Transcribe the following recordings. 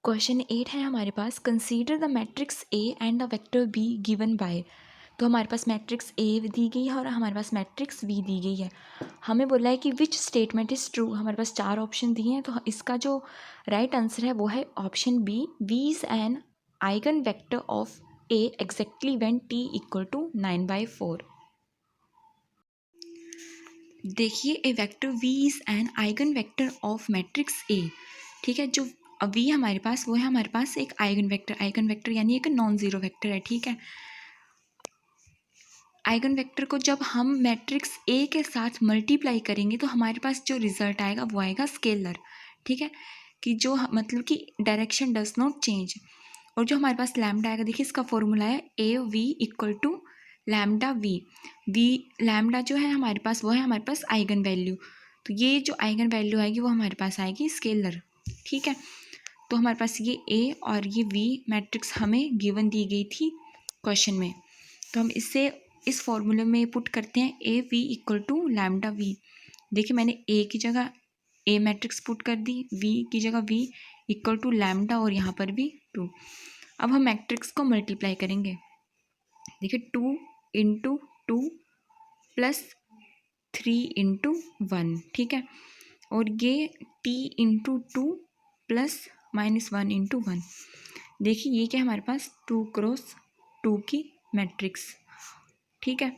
Question 8 है हमारे पास, consider the matrix A and the vector B given by. तो हमारे पास मैट्रिक्स ए दी गई है और हमारे पास मैट्रिक्स बी दी गई है। हमें बोला है कि विच स्टेटमेंट इज़ ट्रू। हमारे पास 4 ऑप्शन दिए हैं, तो इसका जो राइट आंसर है वो है option B, V is an eigen vector of A exactly when T equal to 9/4। देखिए, a vector V is an eigen vector of matrix A. ठीक है, जो वी हमारे पास वो है हमारे पास एक आइगन वेक्टर यानी एक नॉन ज़ीरो वेक्टर है। ठीक है, आइगन वेक्टर को जब हम मैट्रिक्स ए के साथ मल्टीप्लाई करेंगे तो हमारे पास जो रिजल्ट आएगा वो आएगा स्केलर। ठीक है, कि जो मतलब कि डायरेक्शन डज नॉट चेंज। और जो हमारे पास लैम्डा आएगा, देखिए इसका फॉर्मूला है A V equal to lambda V. Lambda जो है हमारे पास वो है हमारे पास आइगन वैल्यू। तो ये जो आइगन वैल्यू आएगी वो हमारे पास आएगी स्केलर। ठीक है, तो हमारे पास ये ए और ये वी मैट्रिक्स हमें गिवन दी गई थी क्वेश्चन में। तो हम इससे इस फॉर्मूले में पुट करते हैं A V equal to lambda V. देखिए मैंने ए की जगह ए मैट्रिक्स पुट कर दी, वी की जगह वी इक्वल टू लैम्डा और यहाँ पर भी 2। अब हम मैट्रिक्स को मल्टीप्लाई करेंगे। देखिए 2 इंटू 2 प्लस 3 इंटू 1। ठीक है, और ये t इंटू 2 प्लस -1 इंटू 1। देखिए ये क्या हमारे पास 2 क्रॉस 2 की मैट्रिक्स। ठीक है,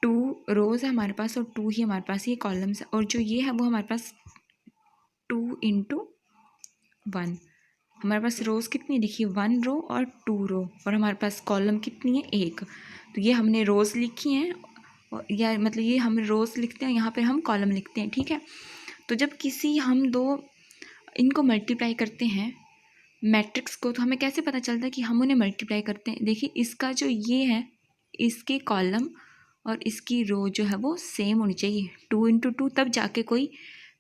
2 रोज है हमारे पास और 2 ही हमारे पास ये कॉलम्स है, और जो ये है वो हमारे पास 2 इंटू 1। हमारे पास रोज कितनी, देखिए 1 रो और 2 रो, और हमारे पास कॉलम कितनी है 1। तो ये हमने रोज़ लिखी हैं, या मतलब ये हम रोज़ लिखते हैं, यहाँ पे हम कॉलम लिखते हैं। ठीक है, तो जब किसी हम दो इनको मल्टीप्लाई करते हैं मैट्रिक्स को, तो हमें कैसे पता चलता है कि हम उन्हें मल्टीप्लाई करते हैं। देखिए इसका जो ये है, इसके कॉलम और इसकी रो जो है वो सेम होनी चाहिए, 2 इंटू 2, तब जाके कोई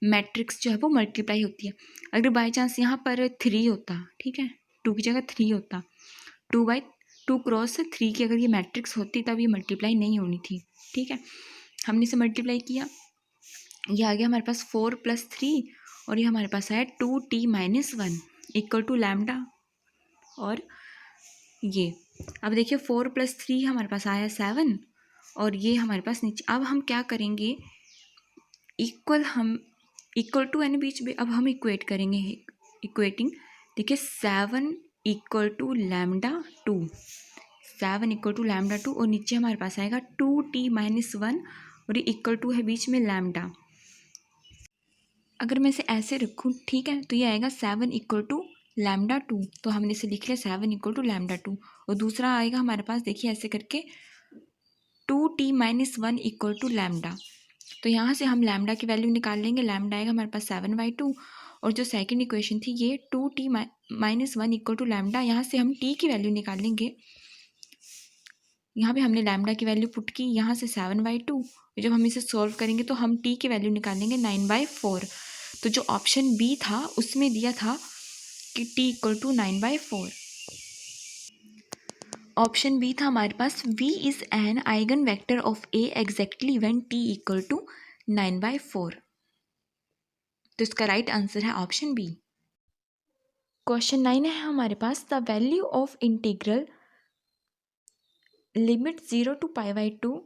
मैट्रिक्स जो है वो मल्टीप्लाई होती है। अगर बाई चांस यहाँ पर 3 होता, ठीक है, 2 की जगह 3 होता, 2 क्रॉस 3 की अगर ये मैट्रिक्स होती तब ये मल्टीप्लाई नहीं होनी थी। ठीक है, हमने इसे मल्टीप्लाई किया, ये आ गया हमारे पास 4 + 3, और ये हमारे पास आया 2t-1 इक्वल टू लैम्डा। और ये अब देखिए 4 + 3 हमारे पास आया 7, और ये हमारे पास नीचे। अब हम क्या करेंगे, इक्वल टू यानी बीच में, अब हम इक्वेट करेंगे, इक्वेटिंग। देखिए 7 equal to lambda 2, 7 equal to lambda 2, और नीचे हमारे पास आएगा 2t-1, और ये इक्वल टू है बीच में लैम्डा। अगर मैं इसे ऐसे रखूँ, ठीक है, तो ये आएगा 7 इक्वल टू लैम्डा 2, तो हमने इसे लिख लिया 7 इक्वल टू लैम्डा 2। और दूसरा आएगा हमारे पास, देखिए ऐसे करके 2t-1 इक्वल टू लैम्डा। तो यहाँ से हम लैम्डा की वैल्यू निकाल लेंगे, लैम्डा आएगा हमारे पास 7/2। और जो सेकंड इक्वेशन थी ये 2t-1 इक्वल टू लैम्डा, यहाँ से हम t की वैल्यू निकाल लेंगे। यहाँ पे हमने लैम्डा की वैल्यू पुट की, यहाँ से 7/2। जब हम इसे सॉल्व करेंगे तो हम t की वैल्यू निकालेंगे 9/4। तो जो ऑप्शन बी था उसमें दिया था कि t equal to 9/4। Option B था हमारे पास, v is an eigen vector of a exactly when t equal to 9/4। तो इसका राइट आंसर है ऑप्शन बी। क्वेश्चन 9 है हमारे पास, the value of integral limit 0 to π/2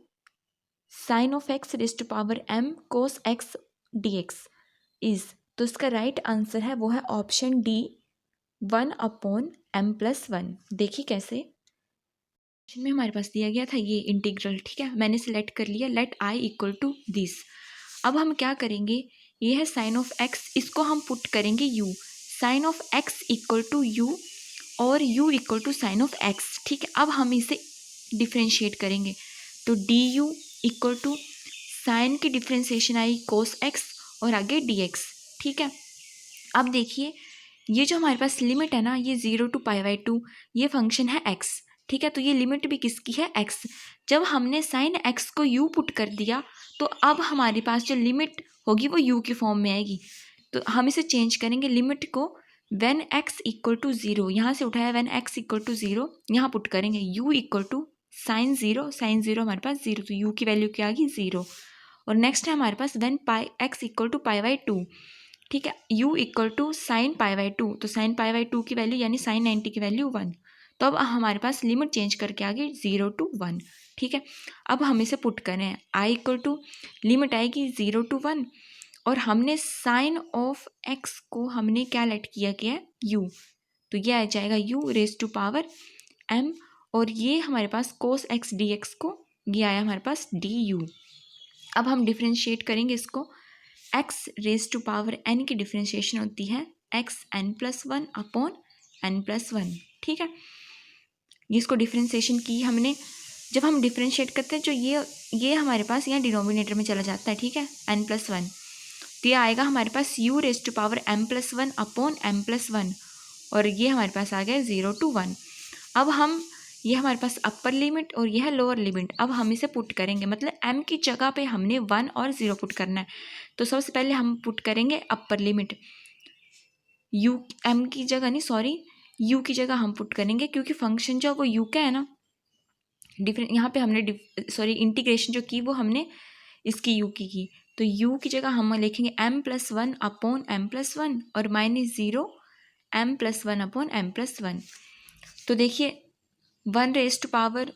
sin of x raised to power m cos x dx is. तो इसका right answer है वो है ऑप्शन डी, 1/m+1। देखिए कैसे, क्वेश्चन में हमारे पास दिया गया था ये इंटीग्रल। ठीक है, मैंने सिलेक्ट कर लिया, let i equal to this. अब हम क्या करेंगे, ये है साइन ऑफ x, इसको हम पुट करेंगे u, sine of x equal to u और u equal to sine of x। ठीक है, अब हम इसे डिफ्रेंशिएट करेंगे, तो du इक्वल टू साइन की डिफ्रेंशिएशन आई कोस x और आगे dx। ठीक है, अब देखिए ये जो हमारे पास लिमिट है ना, ये 0 to π/2, ये फंक्शन है x। ठीक है, तो ये लिमिट भी किसकी है, x। जब हमने साइन x को u पुट कर दिया तो अब हमारे पास जो लिमिट होगी वो u की फॉर्म में आएगी। तो हम इसे चेंज करेंगे, लिमिट को व्हेन x इक्वल टू 0, यहाँ से उठाया व्हेन x इक्वल टू 0, यहाँ पुट करेंगे u equal to sine 0, sine 0 हमारे पास 0, तो u की वैल्यू क्या आ गई 0। और नेक्स्ट है हमारे पास व्हेन x इक्वल टू π/2, ठीक है, u equal to sine pi by 2, तो साइन पाई बाई 2 की वैल्यू यानी साइन 90 की वैल्यू 1। तो अब हमारे पास लिमिट चेंज करके आ गई 0 to 1। ठीक है, अब हम इसे पुट करें, i इक्वल टू लिमिट आएगी 0 to 1 और हमने साइन ऑफ x को हमने क्या लेट किया है u, तो ये आ जाएगा u raise to power m और ये हमारे पास कोस x dx को ये आया हमारे पास du। अब हम डिफ्रेंशिएट करेंगे इसको, x raise to power n की डिफ्रेंशिएशन होती है x n+1 अपॉन n+1। ठीक है, इसको डिफ्रेंशिएशन की हमने, जब हम डिफ्रेंशिएट करते हैं जो ये हमारे पास यहाँ डिनोमिनेटर में चला जाता है। ठीक है, n+1, तो ये आएगा हमारे पास u raise to power m+1 upon m+1 और ये हमारे पास आ गया 0 to 1। अब हम ये हमारे पास अपर लिमिट और यह है लोअर लिमिट, अब हम इसे पुट करेंगे, मतलब m की जगह पे हमने 1 और 0 पुट करना है। तो सबसे पहले हम पुट करेंगे अपर लिमिट, u m की जगह नहीं सॉरी u की जगह हम पुट करेंगे, क्योंकि फंक्शन जो वो u का है ना, डिफरेंट यहाँ पे हमने इंटीग्रेशन जो की वो हमने इसकी u की, तो u की जगह हम लिखेंगे m+1 अपॉन m+1 और -0 m+1 अपॉन m+1। तो देखिए 1 रेज टू पावर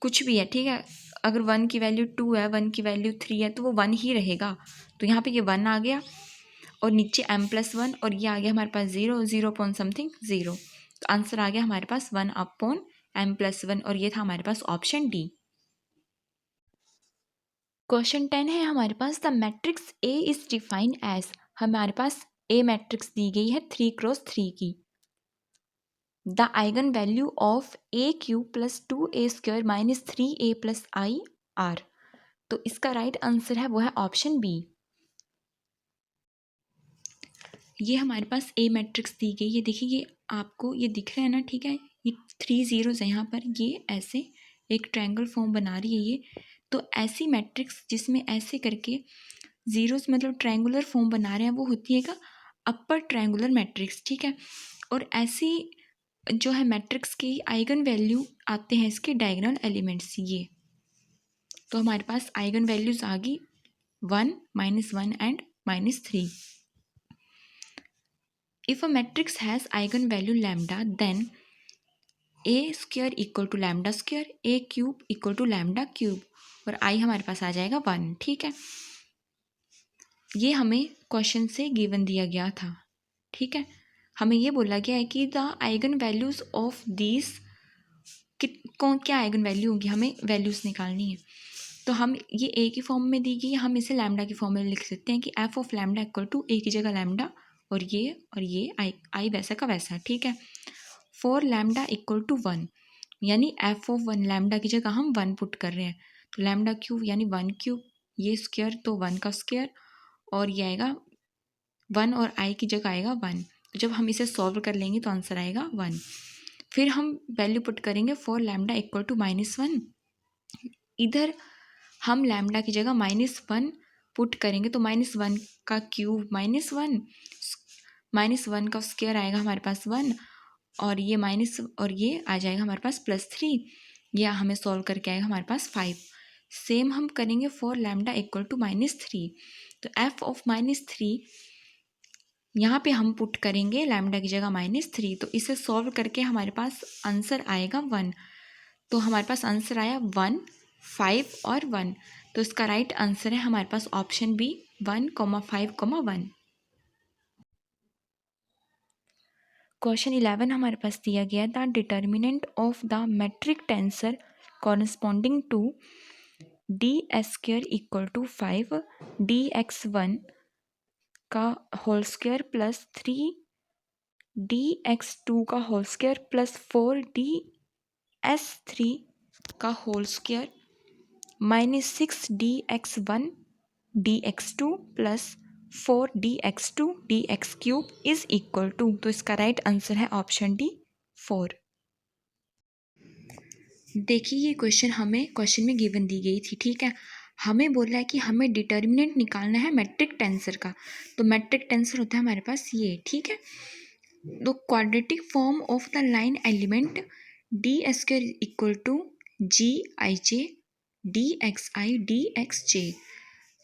कुछ भी है, ठीक है, अगर 1 की वैल्यू 2 है, 1 की वैल्यू 3 है, तो वो 1 ही रहेगा। तो यहाँ पे ये 1 आ गया और नीचे m+1 और ये आ गया हमारे पास 0, 0 अपॉन समथिंग 0। तो आंसर आ गया हमारे पास 1 अपॉन m+1 और ये था हमारे पास ऑप्शन डी। क्वेश्चन 10 है हमारे पास, the matrix A is defined as, हमारे पास ए मैट्रिक्स दी गई है 3x3 की। The eigen value of A cube plus 2a² minus 3a plus I are. तो इसका राइट आंसर है वो है ऑप्शन बी। ये हमारे पास ए मैट्रिक्स दी गई है, देखिए ये आपको ये दिख रहा है ना, ठीक है, ये 3 ज़ीरोज़ है यहाँ पर, ये ऐसे एक ट्रायंगल फॉर्म बना रही है ये। तो ऐसी मैट्रिक्स जिसमें ऐसे करके ज़ीरोज़ मतलब ट्रायंगुलर फॉर्म बना रहे हैं वो होती है का अपर ट्रायंगुलर मैट्रिक्स। ठीक है, और ऐसी जो है मैट्रिक्स की आइगन वैल्यू आते हैं इसके डायगोनल एलिमेंट्स ये। तो हमारे पास आइगन वैल्यूज आ गई 1, -1 and -3। If a matrix has eigen value lambda then a² equal to lambda square, a³ equal to lambda cube और आई हमारे पास आ जाएगा 1। ठीक है, ये हमें क्वेश्चन से गिवन दिया गया था। ठीक है, हमें ये बोला गया है कि the eigen values of this, कौन क्या आइगन वैल्यू होगी, हमें वैल्यूज़ निकालनी है। तो हम ये ए की फॉर्म में दी गई, हम इसे लैम्डा की फॉर्म में लिख सकते हैं कि F of lambda equal to A की जगह लैम्डा और ये आई वैसा का वैसा। ठीक है, फॉर लैम्डा इक्वल टू 1 यानी एफ ऑफ 1 लैम्डा की जगह हम 1 पुट कर रहे हैं, तो लैम्डा क्यूब यानी 1 क्यूब, ये स्क्वायर तो 1 का स्क्वायर और ये आएगा 1 और आई की जगह आएगा 1। तो जब हम इसे सॉल्व कर लेंगे तो आंसर आएगा 1। फिर हम वैल्यू पुट करेंगे फॉर लैम्डा इक्वल टू -1, इधर हम लैम्डा की जगह -1 पुट करेंगे तो -1 का क्यूब -1, -1 का स्क्वायर आएगा हमारे पास 1 और ये माइनस और ये आ जाएगा हमारे पास +3, या हमें सॉल्व करके आएगा हमारे पास 5। सेम हम करेंगे फॉर लैम्डा इक्वल टू -3, तो एफ ऑफ -3 यहाँ पे हम पुट करेंगे लैम्डा की जगह -3, तो इसे सॉल्व करके हमारे पास आंसर आएगा 1। तो हमारे पास आंसर आया 1, 5 और 1। तो इसका राइट आंसर है हमारे पास ऑप्शन बी 1, 5, 1। क्वेश्चन 11 हमारे पास दिया गया, the determinant of the metric tensor corresponding to d² equal to 5 dx1 का होल स्क्वायर प्लस 3 dx2 का होल स्क्वायर प्लस 4 ds3 का whole square -6 dx1 dx2 plus 4 dx2 dx³ is equal to, तो इसका right answer है option D 4। देखिए ये question हमें question में गिवन दी गई थी। ठीक है, हमें बोला है कि हमें डिटर्मिनेंट निकालना है मैट्रिक टेंसर का, तो मैट्रिक टेंसर होता है हमारे पास ये। ठीक है, तो quadratic form of the line element d² equal to gij dxi dxj।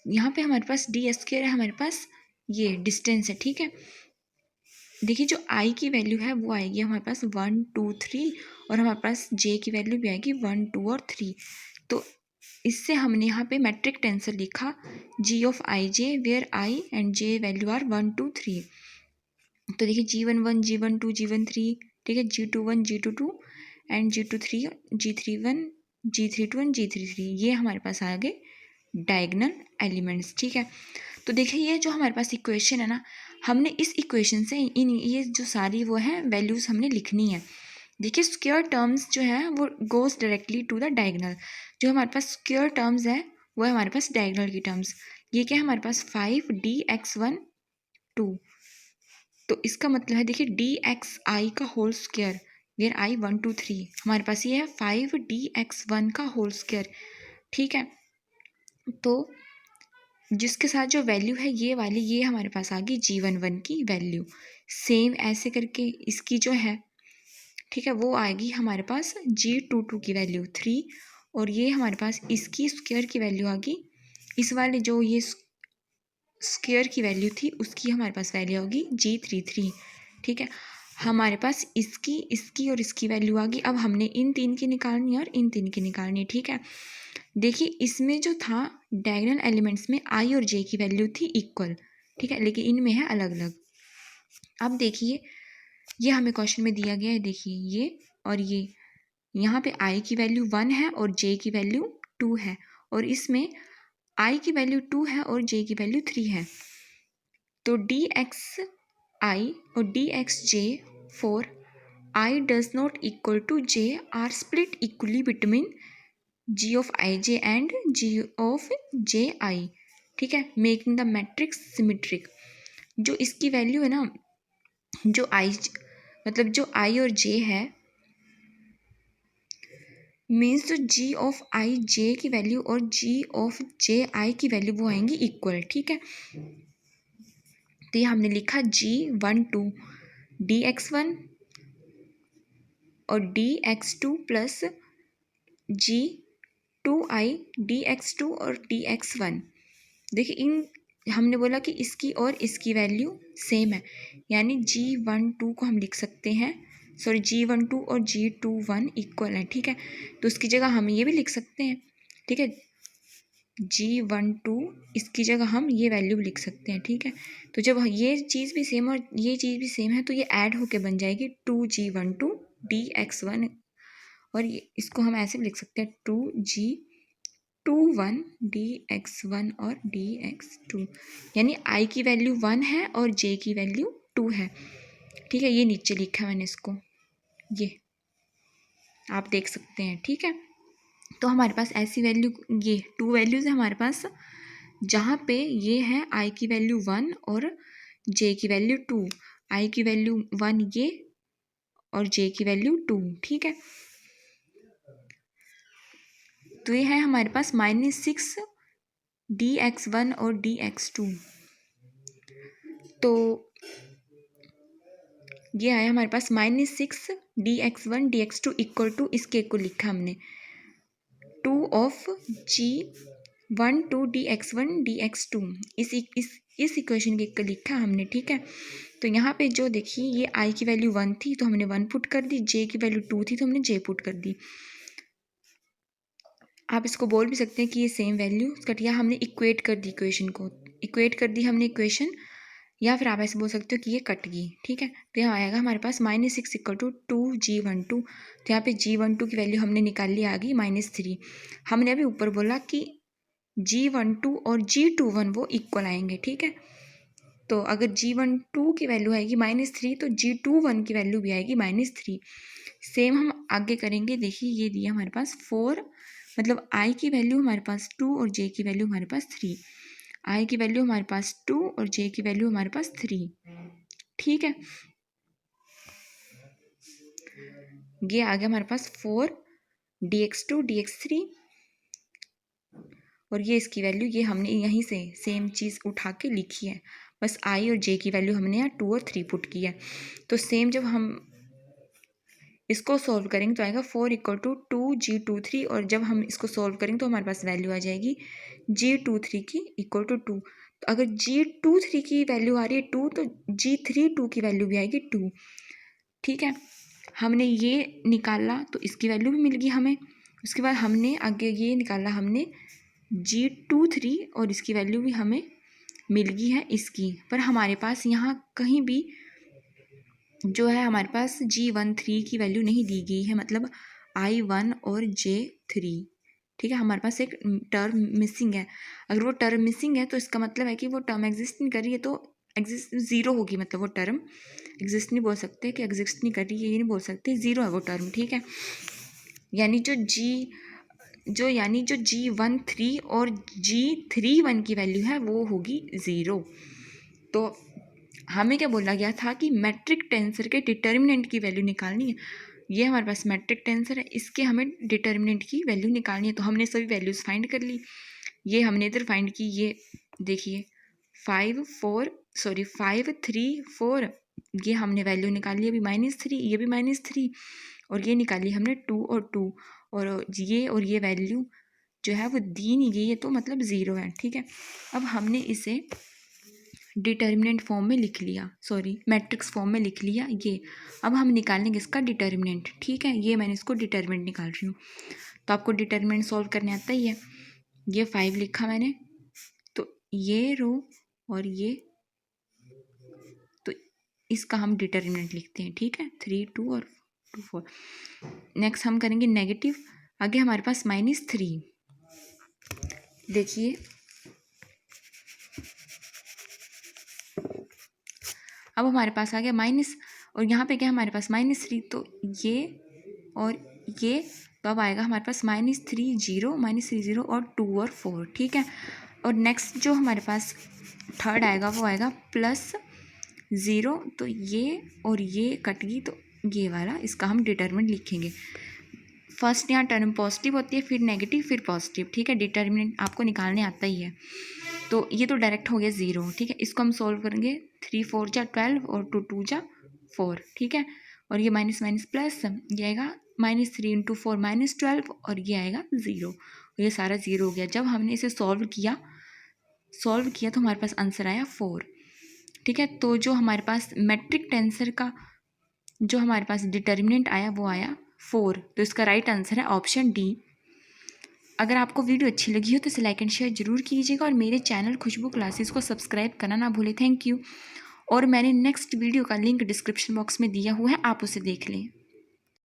यहाँ पे हमारे पास d² है हमारे पास ये डिस्टेंस है, ठीक है। देखिए जो आई की वैल्यू है वो आएगी हमारे पास 1 2 3 और हमारे पास जे की वैल्यू भी आएगी 1 2 और 3। तो इससे हमने यहाँ पे मैट्रिक टेंसर लिखा G of I J where I and J value are 1 2 3। तो देखिए G11 G12 G13, ठीक है, G21 G22 and G23 G31 G32 and G33, ये हमारे पास आ गए डायगोनल एलिमेंट्स, ठीक है। तो देखिए ये जो हमारे पास इक्वेशन है ना, हमने इस इक्वेशन से इन ये जो सारी वो है वैल्यूज़ हमने लिखनी है। देखिए स्क्वायर टर्म्स जो है वो goes directly to the diagonal. जो हमारे पास स्क्वायर टर्म्स है वो है हमारे पास डायगोनल की टर्म्स। ये क्या है हमारे पास 5dx1 2। तो इसका मतलब है देखिए dxi का होल स्क्वायर वेयर आई 1 2 3, हमारे पास ये है 5dx1 का होल स्क्वायर, ठीक है। तो जिसके साथ जो वैल्यू है ये वाली, ये हमारे पास आ गई G11 की वैल्यू। सेम ऐसे करके इसकी जो है, ठीक है, वो आएगी हमारे पास G22 की वैल्यू 3 और ये हमारे पास इसकी स्क्वायर की वैल्यू आ गई, इस वाले जो ये स्क्वायर की वैल्यू थी उसकी हमारे पास वैल्यू होगी G33, ठीक है। हमारे पास इसकी इसकी और इसकी वैल्यू आ गई। अब हमने इन तीन की निकालनी है और इन तीन की निकालनी है, ठीक है। देखिए इसमें जो था डायगोनल एलिमेंट्स में आई और जे की वैल्यू थी इक्वल, ठीक है, लेकिन इनमें है अलग अलग। अब देखिए ये हमें क्वेश्चन में दिया गया है, देखिए ये और ये, यहाँ पे आई की वैल्यू 1 है और जे की वैल्यू 2 है, और इसमें आई की वैल्यू 2 है और जे की वैल्यू 3 है। तो dxi और dxj for I does not equal to j are split equally between g of ij and g of ji, ठीक है, मेकिंग द मैट्रिक्स सिमेट्रिक। जो इसकी वैल्यू है ना, जो आई मतलब जो आई और जे है, मीन्स जो जी ऑफ आई जे की वैल्यू और जी ऑफ जे आई की वैल्यू वो आएंगी इक्वल, ठीक है। तो ये हमने लिखा G12 dx1 और dx2 प्लस G2i dx2 और dx1। देखिए इन हमने बोला कि इसकी और इसकी वैल्यू सेम है, यानी G12 को हम लिख सकते हैं, सॉरी G12 और G21 इक्वल है, ठीक है। तो उसकी जगह हम ये भी लिख सकते हैं, ठीक है, G12 इसकी जगह हम ये वैल्यू लिख सकते हैं, ठीक है। तो जब ये चीज़ भी सेम और ये चीज़ भी सेम है तो ये ऐड होके बन जाएगी 2G12 dx1, और ये इसको हम ऐसे भी लिख सकते हैं 2G21 dx1 और dx2, यानी i की वैल्यू 1 है और j की वैल्यू 2 है, ठीक है। ये नीचे लिखा है मैंने इसको, ये आप देख सकते हैं, ठीक है। तो हमारे पास ऐसी वैल्यू, ये 2 वैल्यूज़ है हमारे पास, जहाँ पे ये है आई की वैल्यू 1 और जे की वैल्यू 2, आई की वैल्यू 1 ये और जे की वैल्यू 2, ठीक है। तो ये है हमारे पास -6 dx1 और dx2। तो ये आया हमारे पास -6 dx1 dx2 इक्वल टू, इसके को लिखा हमने 2 ऑफ G1 2 dx1 dx2, इस इक्वेशन के लिखा हमने, ठीक है। तो यहाँ पे जो देखिए ये i की वैल्यू 1 थी तो हमने 1 पुट कर दी, j की वैल्यू 2 थी तो हमने j पुट कर दी। आप इसको बोल भी सकते हैं कि ये सेम वैल्यू कटिया, हमने इक्वेट कर दी इक्वेशन को, इक्वेट कर दी हमने इक्वेशन, या फिर आप ऐसे बोल सकते हो कि ये कट गई, ठीक है। तो यहाँ आएगा हमारे पास -6 इक्वल टू 2G12। तो यहाँ पे G12 की वैल्यू हमने निकाल ली, आ गई -3। हमने अभी ऊपर बोला कि G12 और G21 वो इक्वल आएंगे, ठीक है। तो अगर G12 की वैल्यू आएगी -3 तो G21 की वैल्यू भी आएगी -3। सेम हम आगे करेंगे, देखिए ये दिया हमारे पास 4, मतलब i की वैल्यू हमारे पास 2 और j की वैल्यू हमारे पास 3, i की वैल्यू हमारे पास 2 और j की वैल्यू हमारे पास 3, ठीक है। ये आ गया हमारे पास 4 dx2 dx3, और ये इसकी वैल्यू ये हमने यहीं से सेम चीज़ उठा के लिखी है, बस i और j की वैल्यू हमने यहाँ 2 और 3 पुट की है। तो सेम जब हम इसको सॉल्व करेंगे तो आएगा 4 इक्वल टू 2G23, और जब हम इसको सॉल्व करेंगे तो हमारे पास वैल्यू आ जाएगी G23 की इक्वल टू 2। तो अगर G23 की वैल्यू आ रही है 2 तो G32 की वैल्यू भी आएगी 2। ठीक है, हमने ये निकाला तो इसकी वैल्यू भी मिल गई हमें। उसके बाद हमने आगे ये निकाला हमने G23 और इसकी वैल्यू भी हमें मिल गई है इसकी। पर हमारे पास यहाँ कहीं भी जो है हमारे पास G13 की वैल्यू नहीं दी गई है, मतलब I1 और J3। ठीक है, हमारे पास एक टर्म मिसिंग है। अगर वो टर्म मिसिंग है तो इसका मतलब है कि वो टर्म एग्जिस्ट नहीं कर रही है, तो एग्जिस्ट ज़ीरो होगी, मतलब वो टर्म एग्जिस्ट नहीं बोल सकते कि एग्जिस्ट नहीं कर रही है, ये नहीं बोल सकते, ज़ीरो है वो टर्म। ठीक है, यानी जो G13 और G31 की वैल्यू है वो होगी ज़ीरो। तो हमें क्या बोला गया था कि मैट्रिक टेंसर के डिटर्मिनेंट की वैल्यू निकालनी है। ये हमारे पास मैट्रिक टेंसर है, इसके हमें डिटर्मिनेंट की वैल्यू निकालनी है। तो हमने सभी वैल्यूज़ फाइंड कर ली। ये हमने इधर फाइंड की, ये देखिए 5 3 4, ये हमने वैल्यू निकाली अभी -3, ये भी -3, और ये निकाली हमने 2 और 2, और ये वैल्यू जो है वो दी नहीं गई है, तो मतलब ज़ीरो है। ठीक है, अब हमने इसे डिटर्मिनेंट फॉर्म में लिख लिया, मैट्रिक्स फॉर्म में लिख लिया ये। अब हम निकालेंगे इसका डिटर्मिनेंट। ठीक है, ये मैंने इसको डिटर्मिनेंट निकाल रही हूँ। तो आपको डिटर्मिनेंट सॉल्व करने आता ही है। ये 5 लिखा मैंने, तो ये रो और ये, तो इसका हम डिटर्मिनेंट लिखते हैं। ठीक है, 3 2 और 2 4। नेक्स्ट हम करेंगे नेगेटिव। आगे हमारे पास -3, देखिए अब हमारे पास आ गया माइनस, और यहाँ पे क्या हमारे पास -3, तो ये और ये, तो अब आएगा हमारे पास -3 0 और 2 और 4। ठीक है, और नेक्स्ट जो हमारे पास थर्ड आएगा वो आएगा +0, तो ये और ये कट गई, तो ये वाला इसका हम डिटर्मिनेंट लिखेंगे। फर्स्ट यहाँ टर्म पॉजिटिव होती है, फिर नेगेटिव, फिर पॉजिटिव। ठीक है, डिटर्मिनेंट आपको निकालने आता ही है। तो ये तो डायरेक्ट हो गया 0। ठीक है, इसको हम सॉल्व करेंगे, 3 4 जा 12 और 2 2 जा 4। ठीक है, और ये माइनस माइनस प्लस, ये आएगा -3 × 4 -12, और ये आएगा 0। ये सारा 0 हो गया। जब हमने इसे सॉल्व किया तो हमारे पास आंसर आया 4। ठीक है, तो जो हमारे पास मैट्रिक टेंसर का जो हमारे पास डिटर्मिनेंट आया वो आया 4। तो इसका राइट आंसर है ऑप्शन डी। अगर आपको वीडियो अच्छी लगी हो तो इसे लाइक एंड शेयर जरूर कीजिएगा, और मेरे चैनल खुशबू क्लासेस को सब्सक्राइब करना ना भूलें। Thank you. और मैंने नेक्स्ट वीडियो का लिंक डिस्क्रिप्शन बॉक्स में दिया हुआ है, आप उसे देख लें।